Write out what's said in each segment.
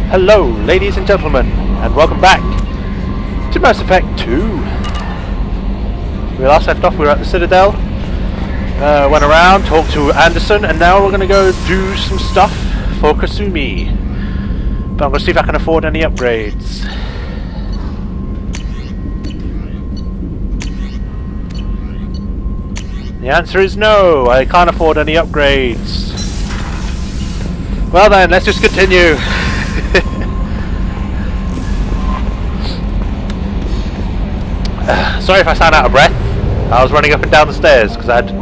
Hello, ladies and gentlemen, and welcome back to Mass Effect 2. We last left off, we were at the Citadel, went around, talked to Anderson, and now we're going to go do some stuff for Kasumi. But I'm going to see if I can afford any upgrades. The answer is no, I can't afford any upgrades. Well then, let's just continue. Sorry if I sound out of breath. I was running up and down the stairs because I had to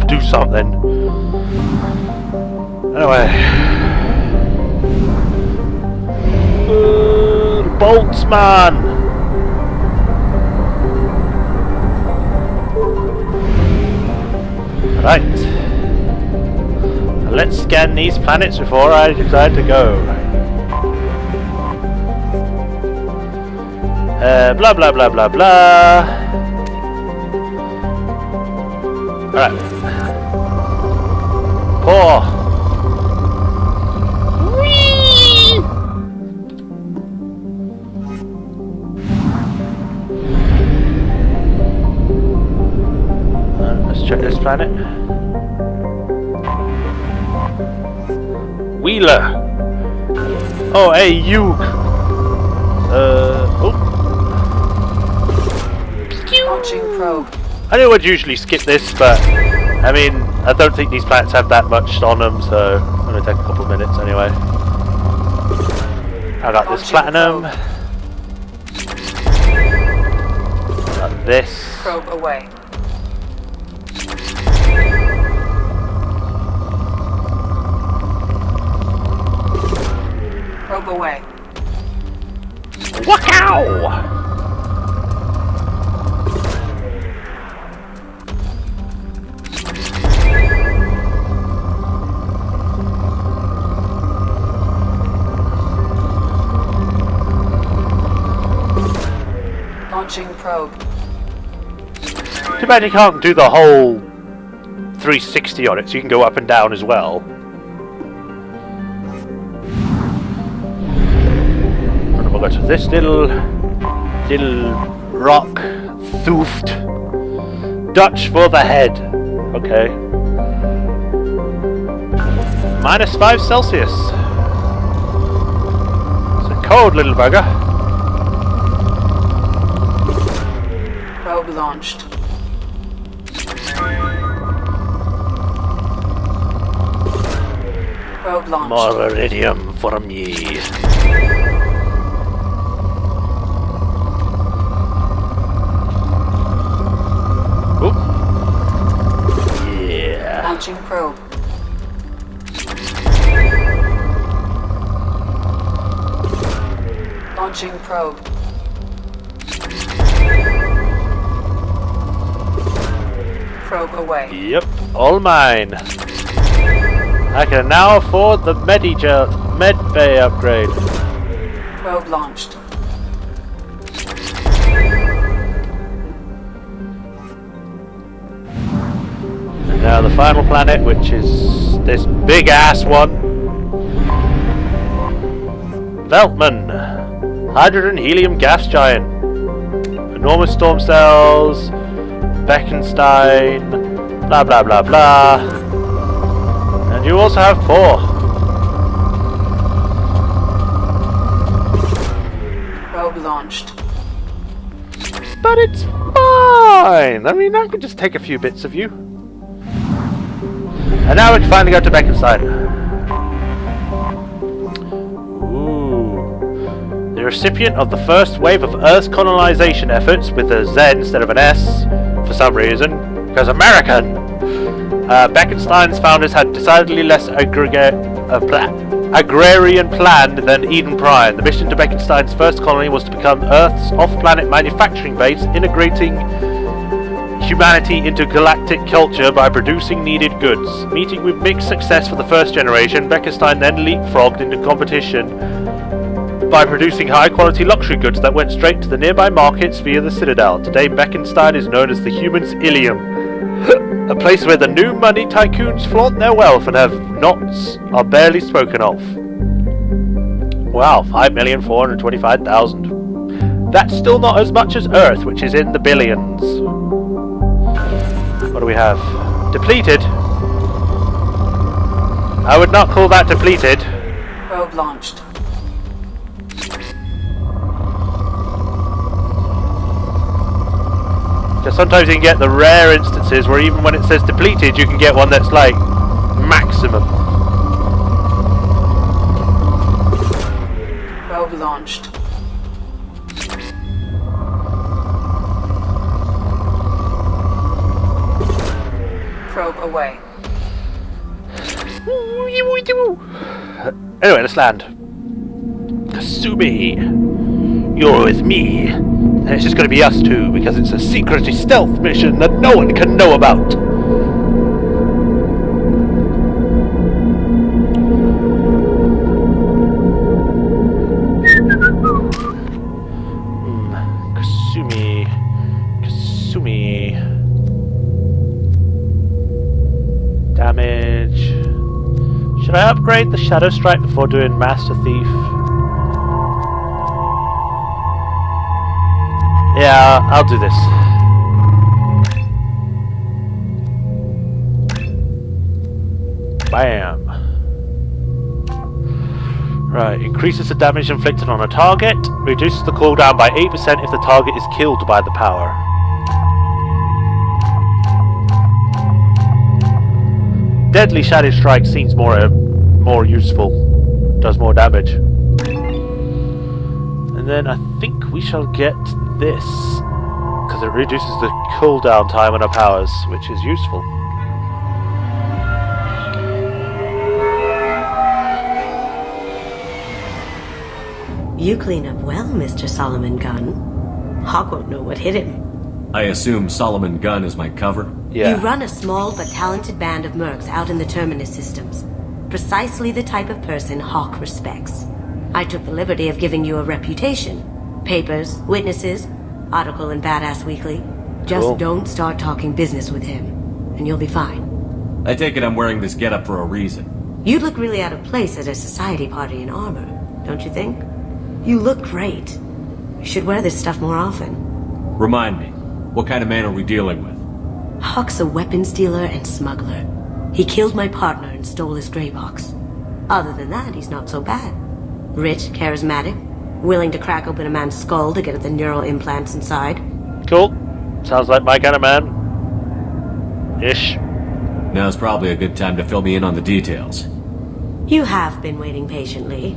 do something. Anyway. Bolts, man! Right. Let's scan these planets before I decide to go. Blah blah blah blah blah. Alright. Pour. Whee! Let's check this planet. Wheeler. Oh, hey, you. Oh. Launching probe. I know I'd usually skip this, but I mean, I don't think these planets have that much on them, so I'm gonna take a couple of minutes anyway. I got this platinum. Got this. Probe away. Probe away. Wow! Launching probe. Too bad you can't do the whole 360 on it, so you can go up and down as well. And we'll go to this little rock thoofed. Dutch for the head. Okay. -5 Celsius. It's a cold little bugger. Probe launched. Probe launched. More iridium for me. Oop. Yeah. Launching probe. Launching probe. Probe away. Yep, all mine. I can now afford the medbay upgrade. Probe launched. And now the final planet, which is this big ass one. Veltman. Hydrogen helium gas giant. Enormous storm cells. Beckenstein, blah blah blah blah. And you also have 4. Probe launched. But it's fine! I mean, I could just take a few bits of you. And now we can finally go to Beckenstein. Ooh. The recipient of the first wave of Earth's colonization efforts with a Z instead of an S. For some reason, because American. Beckenstein's founders had decidedly less agrarian plan than Eden Prime. The mission to Beckenstein's first colony was to become Earth's off-planet manufacturing base, integrating humanity into galactic culture by producing needed goods. Meeting with mixed success for the first generation, Beckenstein then leapfrogged into competition by producing high-quality luxury goods that went straight to the nearby markets via the Citadel. Today, Beckenstein is known as the Human's Ilium, a place where the new money tycoons flaunt their wealth and have knots are barely spoken of. Wow, 5,425,000. That's still not as much as Earth, which is in the billions. What do we have? Depleted? I would not call that depleted. Probe launched. Because sometimes you can get the rare instances where even when it says depleted, you can get one that's like maximum. Probe launched. Probe away. Anyway, let's land. Kasumi, you're with me. And it's just going to be us two, because it's a secret stealth mission that no one can know about. Kasumi. Damage. Should I upgrade the Shadow Strike before doing Master Thief? Yeah, I'll do this. Bam. Right, increases the damage inflicted on a target, reduces the cooldown by 8% if the target is killed by the power. Deadly Shadow Strike seems more useful. Does more damage. And then I think we shall get this, because it reduces the cooldown time on our powers, which is useful. You clean up well, Mr. Solomon Gunn. Hock won't know what hit him. I assume Solomon Gunn is my cover? Yeah. You run a small but talented band of mercs out in the Terminus systems. Precisely the type of person Hock respects. I took the liberty of giving you a reputation. Papers, witnesses, article in Badass Weekly. Just Cool. don't start talking business with him, and you'll be fine. I take it I'm wearing this getup for a reason. You'd look really out of place at a society party in armor, don't you think? You look great. You should wear this stuff more often. Remind me, what kind of man are we dealing with? Hock's a weapons dealer and smuggler. He killed my partner and stole his gray box. Other than that, he's not so bad. Rich, charismatic, willing to crack open a man's skull to get at the neural implants inside. Cool. Sounds like my kind of man. Ish. Now's probably a good time to fill me in on the details. You have been waiting patiently.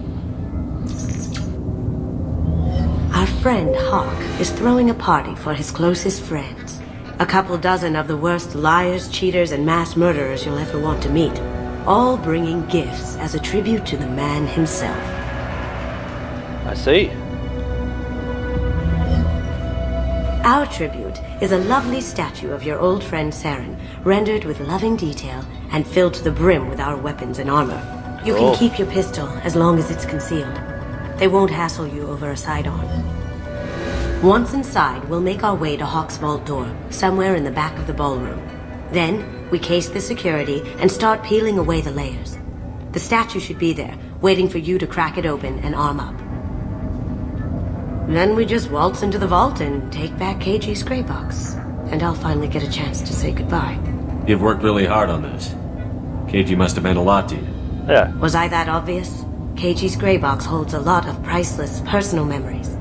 Our friend Hock is throwing a party for his closest friends. A couple dozen of the worst liars, cheaters, and mass murderers you'll ever want to meet. All bringing gifts as a tribute to the man himself. I see. Our tribute is a lovely statue of your old friend Saren, rendered with loving detail and filled to the brim with our weapons and armor. You Cool. can keep your pistol as long as it's concealed. They won't hassle you over a sidearm. Once inside, we'll make our way to Hock's vault door, somewhere in the back of the ballroom. Then, we case the security and start peeling away the layers. The statue should be there, waiting for you to crack it open and arm up. Then we just waltz into the vault and take back KG's gray box. And I'll finally get a chance to say goodbye. You've worked really hard on this. KG must have meant a lot to you. Yeah. Was I that obvious? KG's gray box holds a lot of priceless personal memories.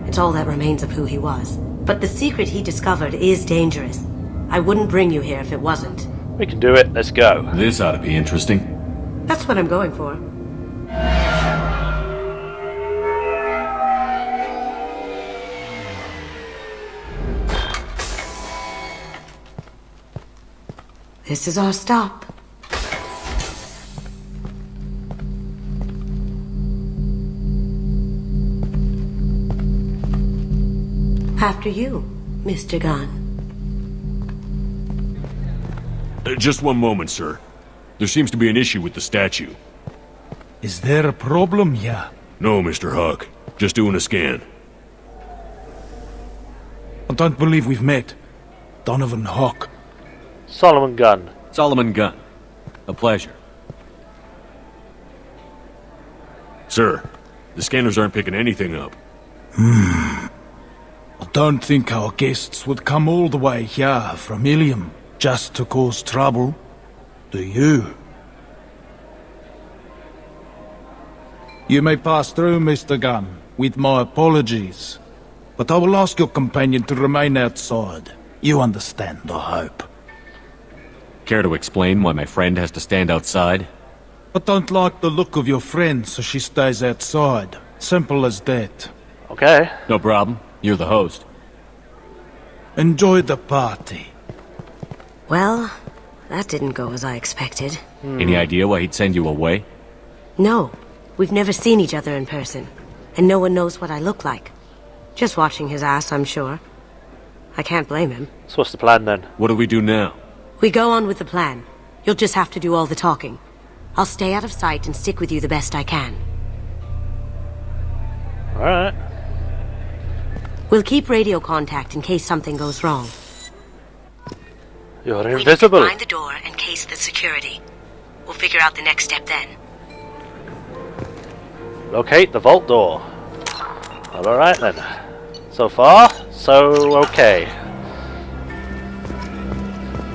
It's all that remains of who he was. But the secret he discovered is dangerous. I wouldn't bring you here if it wasn't. We can do it. Let's go. This ought to be interesting. That's what I'm going for. This is our stop. After you, Mr. Gunn. Just one moment, sir. There seems to be an issue with the statue. Is there a problem, yeah? No, Mr. Huck. Just doing a scan. I don't believe we've met. Donovan Hock. Solomon Gunn. Solomon Gunn. A pleasure. Sir, The scanners aren't picking anything up. I don't think our guests would come all the way here from Ilium just to cause trouble. Do you? You may pass through, Mr. Gunn, with my apologies. But I will ask your companion to remain outside. You understand, I hope. Care to explain why my friend has to stand outside? I don't like the look of your friend, so she stays outside. Simple as that. Okay. No problem. You're the host. Enjoy the party. Well, that didn't go as I expected. Any idea why he'd send you away? No, we've never seen each other in person, and no one knows what I look like. Just watching his ass, I'm sure. I can't blame him. So what's the plan then? What do we do now? We go on with the plan. You'll just have to do all the talking. I'll stay out of sight and stick with you the best I can. Alright. We'll keep radio contact in case something goes wrong. You're We need invisible. to find the door and case the security. We'll figure out the next step then. Locate the vault door. Alright then. So far, so okay.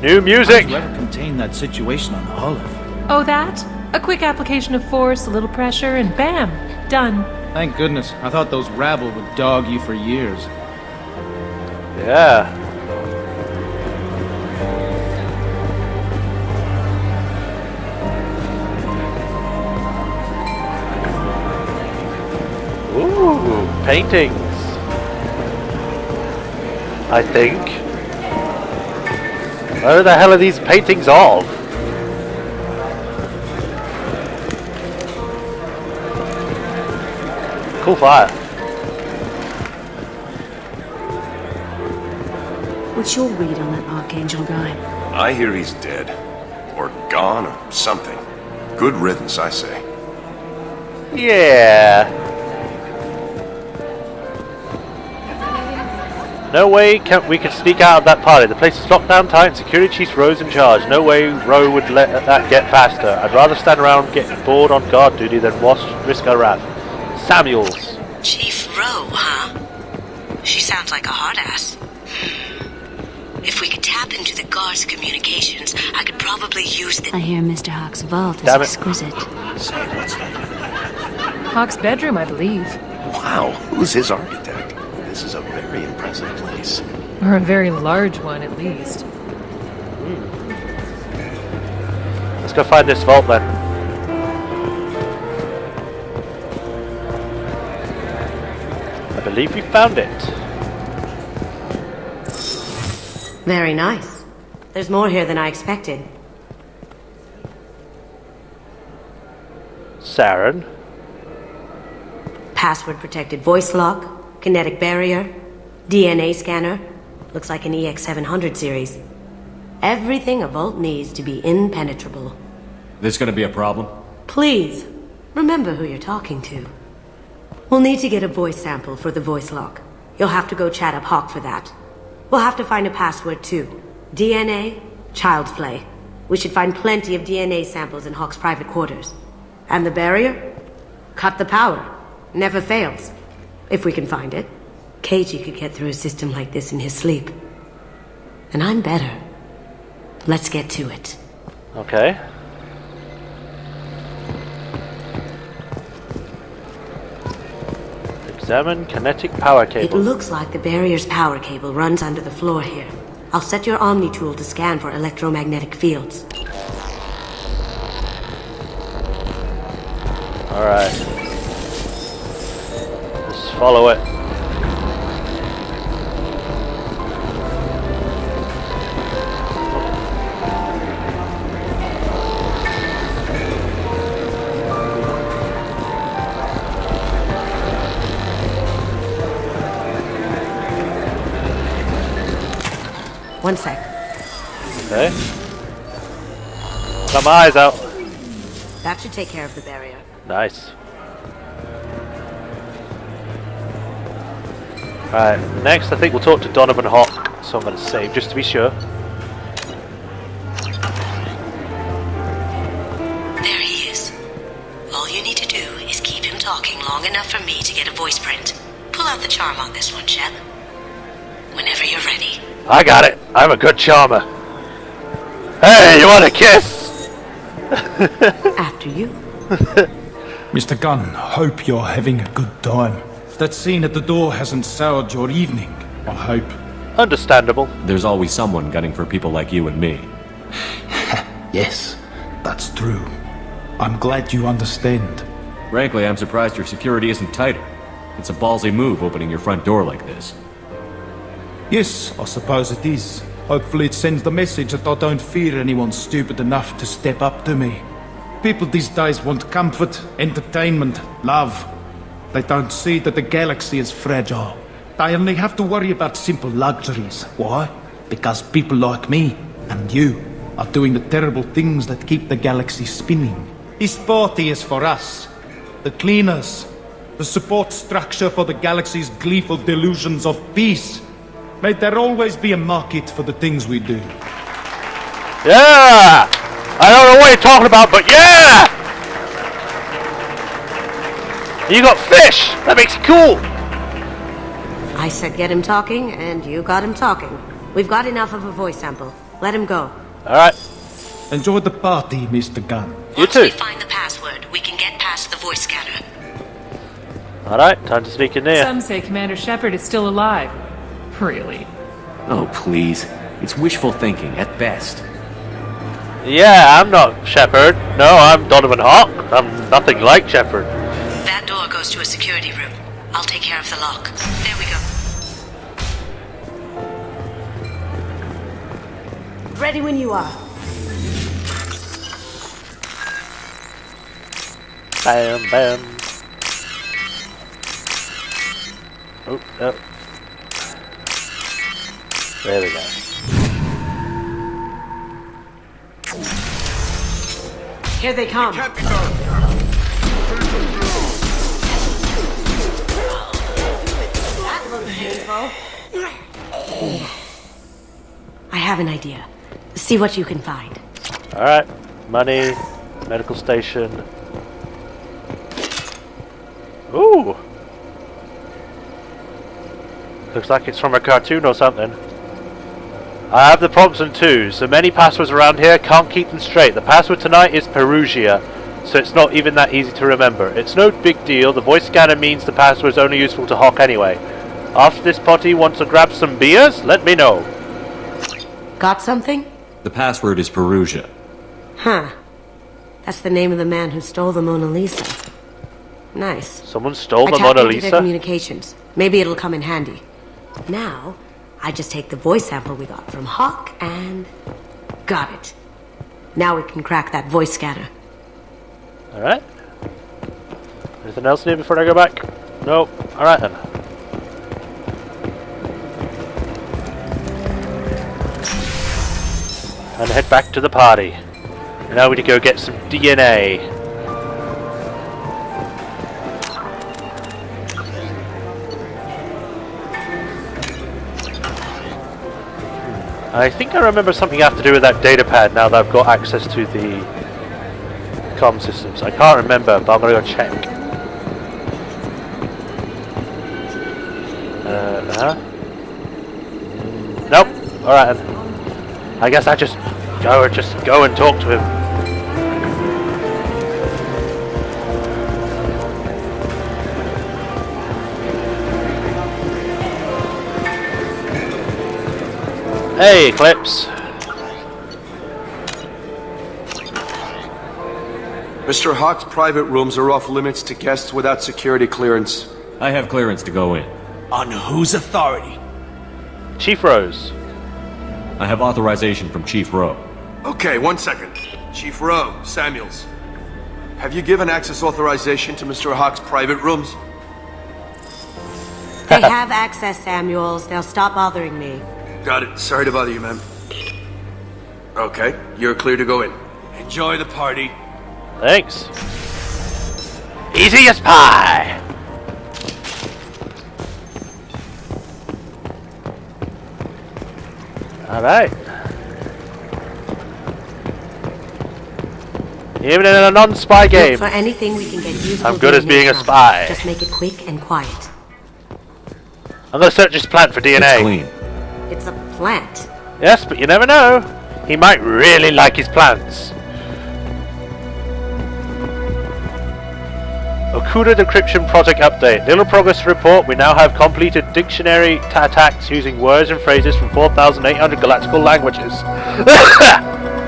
New music! Whoever contained that situation on Olive. Oh, that? A quick application of force, a little pressure, and bam! Done. Thank goodness. I thought those rabble would dog you for years. Yeah. Ooh, paintings. I think. Where the hell are these paintings of? Cool fire. What's your read on that Archangel guy? I hear he's dead. Or gone, or something. Good riddance, I say. Yeah. No way we can sneak out of that party. The place is locked down tight and security chief Rowe's in charge. No way Rowe would let that get past her. I'd rather stand around getting bored on guard duty than risk her wrath. Samuels. Chief Rowe, huh? She sounds like a hard ass. If we could tap into the guard's communications, I could probably use the... I hear Mr. Hock's vault is Damn it. exquisite. Say, what's that? Hawk's bedroom, I believe. Wow, who's his architect? This is a very impressive place. Or a very large one, at least. Let's go find this vault then. I believe we found it. Very nice. There's more here than I expected. Saren. Password-protected voice lock, kinetic barrier, DNA scanner. Looks like an EX700 series. Everything a vault needs to be impenetrable. This gonna be a problem? Please, remember who you're talking to. We'll need to get a voice sample for the voice lock. You'll have to go chat up Hawk for that. We'll have to find a password too. DNA, child's play. We should find plenty of DNA samples in Hawk's private quarters. And the barrier? Cut the power. Never fails. If we can find it. KG could get through a system like this in his sleep. And I'm better. Let's get to it. Okay. Examine kinetic power It cable. looks like the barrier's power cable runs under the floor here. I'll set your Omni tool to scan for electromagnetic fields. Alright. Let's follow it. One sec. Okay. Got my eyes out. That should take care of the barrier. Nice. Alright, next I think we'll talk to Donovin Hock, so I'm going to save just to be sure. There he is. All you need to do is keep him talking long enough for me to get a voice print. Pull out the charm on this one, Shep. Whenever you're ready. I got it. I'm a good charmer. Hey, you want a kiss? After you. Mr. Gunn, hope you're having a good time. That scene at the door hasn't soured your evening, I hope. Understandable. There's always someone gunning for people like you and me. Yes, that's true. I'm glad you understand. Frankly, I'm surprised your security isn't tighter. It's a ballsy move opening your front door like this. Yes, I suppose it is. Hopefully it sends the message that I don't fear anyone stupid enough to step up to me. People these days want comfort, entertainment, love. They don't see that the galaxy is fragile. They only have to worry about simple luxuries. Why? Because people like me and you are doing the terrible things that keep the galaxy spinning. This party is for us, the cleaners, the support structure for the galaxy's gleeful delusions of peace. May there always be a market for the things we do. Yeah! I don't know what you're talking about, but yeah! You got fish! That makes it cool! I said get him talking, and you got him talking. We've got enough of a voice sample. Let him go. Alright. Enjoy the party, Mr. Gunn. You Once too. we find the password, we can get past the voice scanner. Alright, time to sneak in there. Some say Commander Shepard is still alive. Really? Oh, please. It's wishful thinking, at best. Yeah, I'm not Shepard. No, I'm Donovan Hock. I'm nothing like Shepard. That door goes to a security room. I'll take care of the lock. There we go. Ready when you are. Bam, bam. Oh, no. There we go. Here they come. Can't be done. That looks painful. I have an idea. See what you can find. Alright. Money. Medical station. Ooh! Looks like it's from a cartoon or something. I have the prompts and twos. The many passwords around here can't keep them straight. The password tonight is Perugia, so it's not even that easy to remember. It's no big deal. The voice scanner means the password's only useful to Hock anyway. After this party wants to grab some beers? Let me know. Got something? The password is Perugia. Huh. That's the name of the man who stole the Mona Lisa. Nice. Someone stole the I Mona tapped into their Lisa? communications. Maybe it'll come in handy. Now, I just take the voice sample we got from Hock and... got it. Now we can crack that voice scanner. Alright. Anything else new before I go back? Nope. Alright then. And head back to the party. Now we need to go get some DNA. I think I remember something I have to do with that data pad now that I've got access to the comm systems. I can't remember, but I'm gonna go check. Nope. Alright then. I guess I just go and talk to him. Hey, Eclipse. Mr. Hock's private rooms are off limits to guests without security clearance. I have clearance to go in. On whose authority? Chief Rose. I have authorization from Chief Rowe. Okay, 1 second. Chief Rowe, Samuels. Have you given access authorization to Mr. Hock's private rooms? They have access, Samuels. They'll stop bothering me. Got it. Sorry to bother you, ma'am. Okay, you're clear to go in. Enjoy the party. Thanks. Easy as pie. Alright. Even in a non-spy game. Look for anything we can get useful. I'm good as DNA being a from. spy. Just make it quick and quiet. I'm gonna search this plant for DNA. It's clean. It's a plant. Yes, but you never know. He might really like his plants. Okuda Decryption Project Update. Little progress to report. We now have completed dictionary attacks using words and phrases from 4,800 galactical languages.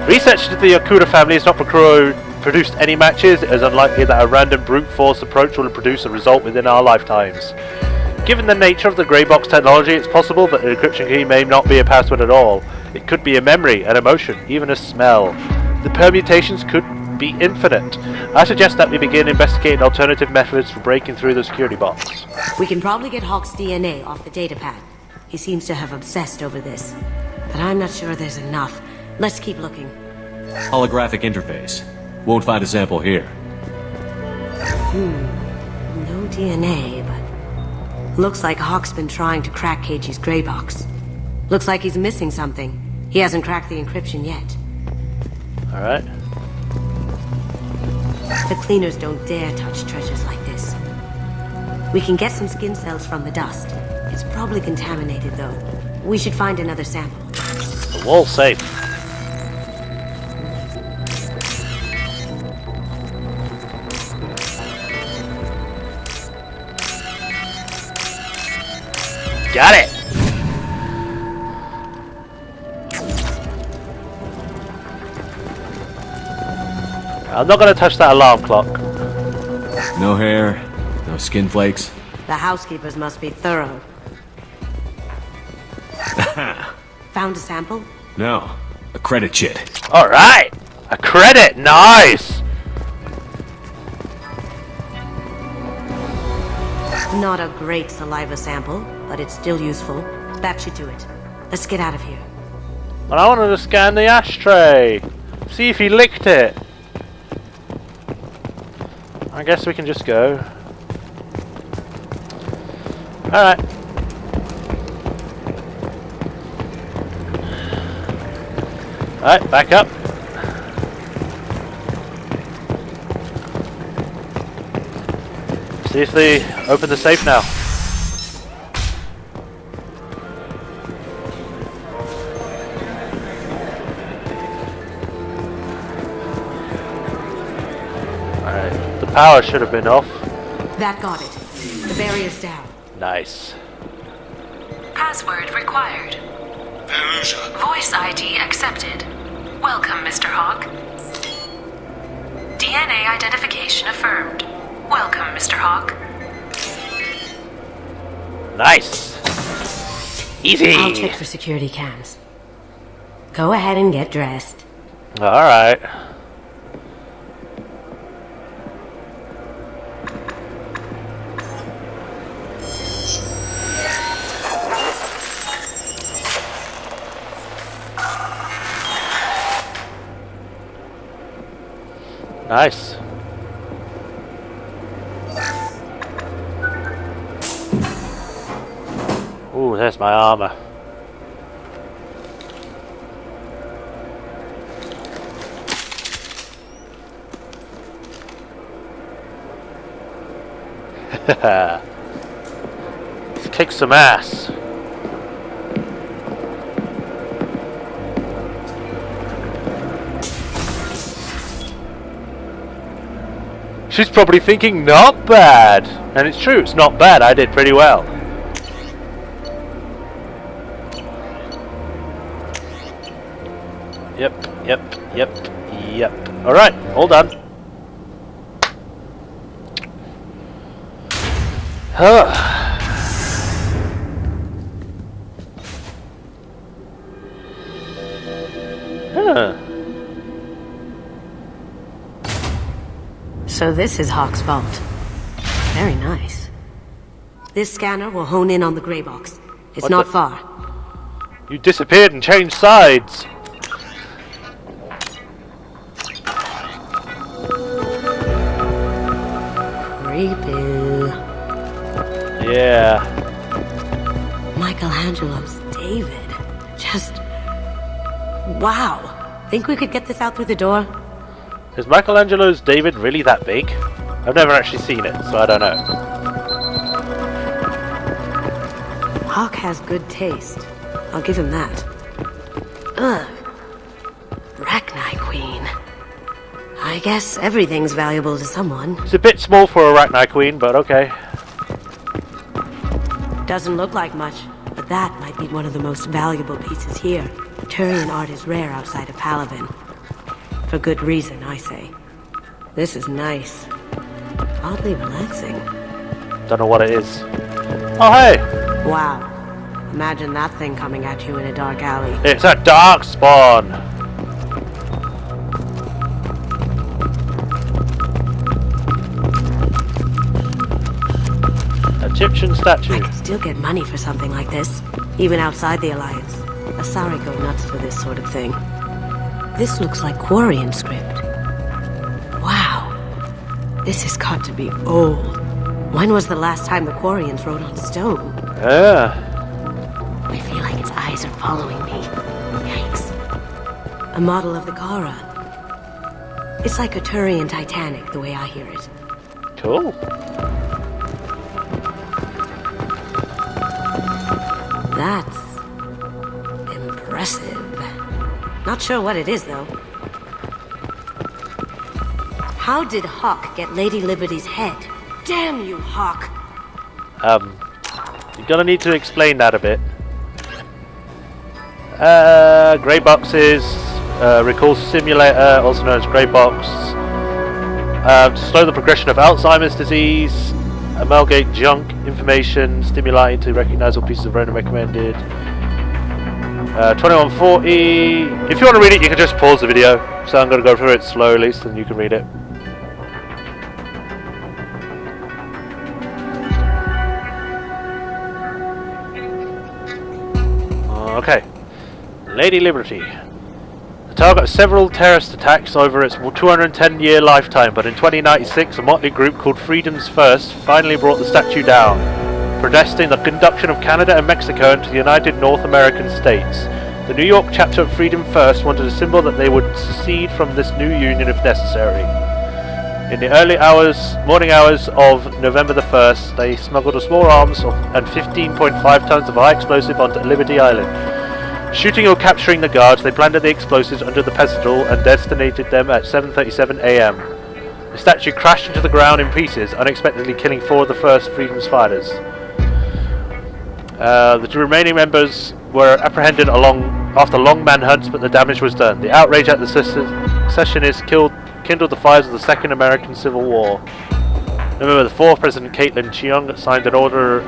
Research into the Okuda family has not produced any matches. It is unlikely that a random brute force approach will produce a result within our lifetimes. Given the nature of the grey box technology, it's possible that the encryption key may not be a password at all. It could be a memory, an emotion, even a smell. The permutations could be infinite. I suggest that we begin investigating alternative methods for breaking through the security box. We can probably get Hawk's DNA off the datapad. He seems to have obsessed over this. But I'm not sure there's enough. Let's keep looking. Holographic interface. Won't find a sample here. No DNA, but... Looks like Hawk's been trying to crack Keiji's gray box. Looks like he's missing something. He hasn't cracked the encryption yet. Alright. The cleaners don't dare touch treasures like this. We can get some skin cells from the dust. It's probably contaminated, though. We should find another sample. The wall's safe. Got it! I'm not gonna touch that alarm clock. No hair, no skin flakes. The housekeepers must be thorough. Found a sample? No, a credit chit. Alright! A credit! Nice! Not a great saliva sample, but it's still useful. That should do it. Let's get out of here. Well, I wanted to scan the ashtray. See if he licked it. I guess we can just go. Alright. Alright, back up. See if they open the safe now. Alright, the power should have been off. That got it. The barrier's down. Nice. Password required. Voice ID accepted. Welcome, Mr. Hawk. DNA identification affirmed. Welcome, Mr. Hawk. Nice. Easy. I'll check for security cams. Go ahead and get dressed. Alright. Nice. Ooh, there's my armor. Let's kick some ass. She's probably thinking, not bad. And it's true, it's not bad. I did pretty well. Yep. Alright, all done. So this is Hawk's vault. Very nice. This scanner will hone in on the gray box. It's What not the- far. You disappeared and changed sides. Creepy. Yeah. Michelangelo's David. Just... wow. Think we could get this out through the door? Is Michelangelo's David really that big? I've never actually seen it, so I don't know. Hock has good taste. I'll give him that. Ugh. Rachni Queen. I guess everything's valuable to someone. It's a bit small for a Rachni Queen, but okay. Doesn't look like much, but that might be one of the most valuable pieces here. Turian art is rare outside of Palavin. For good reason, I say. This is nice. Oddly relaxing. Don't know what it is. Oh, hey! Wow. Imagine that thing coming at you in a dark alley. It's a dark spawn! Egyptian statue. I could still get money for something like this, even outside the Alliance. Asari go nuts for this sort of thing. This looks like Quarian script. Wow. This has got to be old. When was the last time the Quarians wrote on stone? Yeah. I feel like its eyes are following me. Yikes. A model of the Kara. It's like a Turian Titanic, the way I hear it. Cool. That's impressive. Not sure what it is, though. How did Hock get Lady Liberty's head? Damn you, Hock! You're gonna need to explain that a bit. Grey boxes, recall simulator, also known as grey box. To slow the progression of Alzheimer's disease, amalgate junk information, stimuli into recognizable pieces of random recommended. 2140. If you want to read it, you can just pause the video. So I'm going to go through it slowly so then you can read it. Okay. Lady Liberty. The target of several terrorist attacks over its 210-year lifetime, but in 2096 a motley group called Freedom's First finally brought the statue down, protesting the conduction of Canada and Mexico into the United North American States. The New York chapter of Freedom First wanted a symbol that they would secede from this new union if necessary. In the early morning hours of November the 1st, they smuggled a small arms and 15.5 tons of high explosive onto Liberty Island. Shooting or capturing the guards, they planted the explosives under the pedestal and detonated them at 7:37 a.m. The statue crashed into the ground in pieces, unexpectedly killing 4 of the first Freedom's fighters. The 2 remaining members were apprehended after long manhunts, but the damage was done. The outrage at the secessionists kindled the fires of the Second American Civil War. November the 4th, President Caitlin Cheung signed an order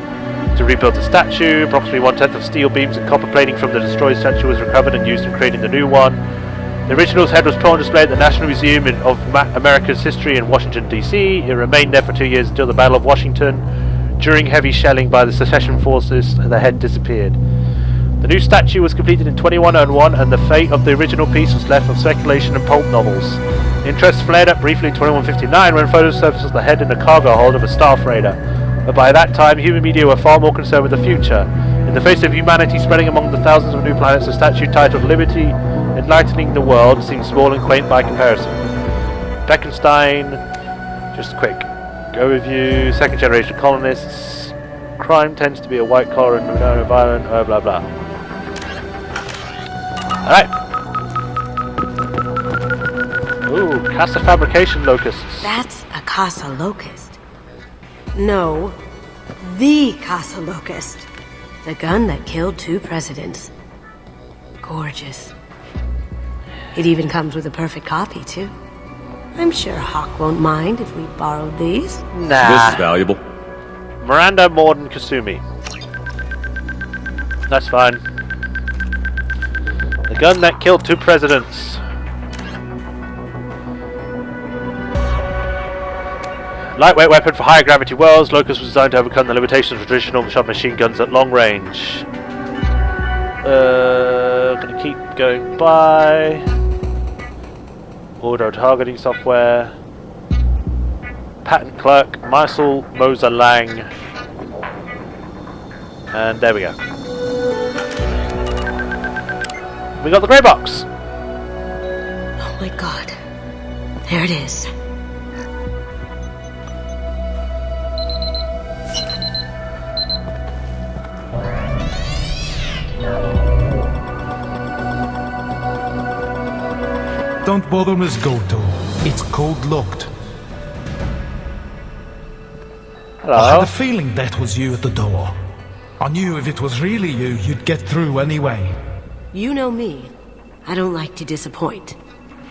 to rebuild the statue. Approximately 1/10 of steel beams and copper plating from the destroyed statue was recovered and used in creating the new one. The original's head was put on display at the National Museum of America's History in Washington, D.C. It remained there for 2 years until the Battle of Washington. During heavy shelling by the secession forces, the head disappeared. The new statue was completed in 2101, and the fate of the original piece was left of speculation and pulp novels. Interest flared up briefly in 2159 when photos surfaced of the head in a cargo hold of a star freighter. But by that time, human media were far more concerned with the future. In the face of humanity spreading among the thousands of new planets, a statue titled Liberty, Enlightening the World, seems small and quaint by comparison. Beckenstein, just a quick overview. Second generation colonists. Crime tends to be a white collar and non-violent, blah blah. Alright. Ooh, Casa Fabrication Locusts. That's a Casa Locust. No, the Casa Locust. The gun that killed 2 presidents. Gorgeous. It even comes with a perfect copy, too. I'm sure Hock won't mind if we borrowed these. Nah. This is valuable. Miranda Morden Kasumi. That's fine. The gun that killed 2 presidents. Lightweight weapon for higher gravity worlds, Locust was designed to overcome the limitations of traditional submachine guns at long range. Gonna keep going by. Auto targeting software. Patent clerk, Meisel Moser Lang. And there we go. We got the grey box. Oh my god. There it is. Don't bother, Miss Goto. It's code locked. I had Hello. a feeling that was you at the door. I knew if it was really you, you'd get through anyway. You know me. I don't like to disappoint.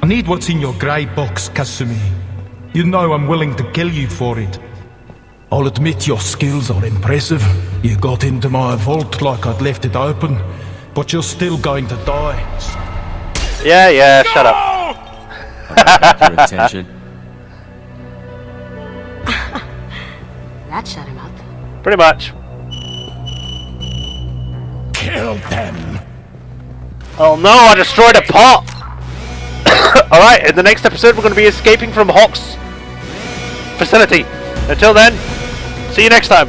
I need what's in your grey box, Kasumi. You know I'm willing to kill you for it. I'll admit your skills are impressive. You got into my vault like I'd left it open, but you're still going to die. Yeah, shut up. Your attention. That shut him up. Pretty much. Kill them! Oh no, I destroyed a pot! Alright, in the next episode we're going to be escaping from Hock's facility. Until then, see you next time.